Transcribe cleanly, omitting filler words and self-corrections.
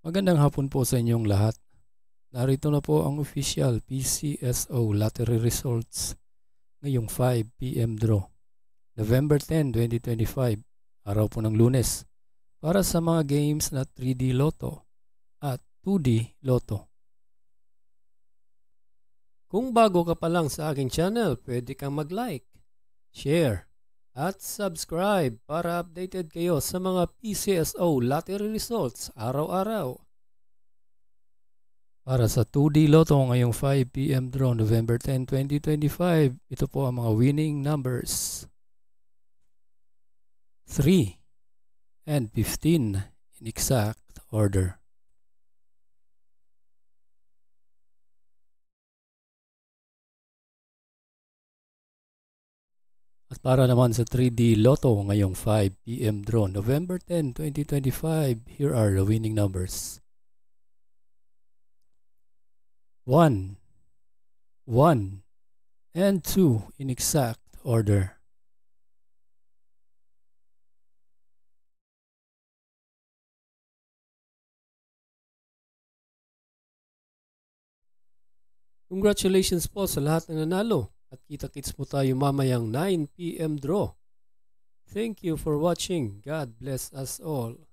Magandang hapon po sa inyong lahat. Narito na po ang official PCSO lottery results ngayong 5 PM draw. November 10, 2025, araw po ng Lunes, para sa mga games na 3D Lotto at 2D Lotto. Kung bago ka pa lang sa aking channel, pwede kang mag-like, share, at subscribe para updated kayo sa mga PCSO lottery results araw-araw. Para sa 2D Lotto ngayong 5 PM draw, November 10, 2025, ito po ang mga winning numbers. 3 and 15 in exact order. At para naman sa 3D Lotto ngayong 5 PM draw, November 10, 2025, here are the winning numbers. 1, 1, and 2 in exact order. Congratulations po sa lahat ng nanalo at kita-kits mo tayo mamayang 9 PM draw. Thank you for watching. God bless us all.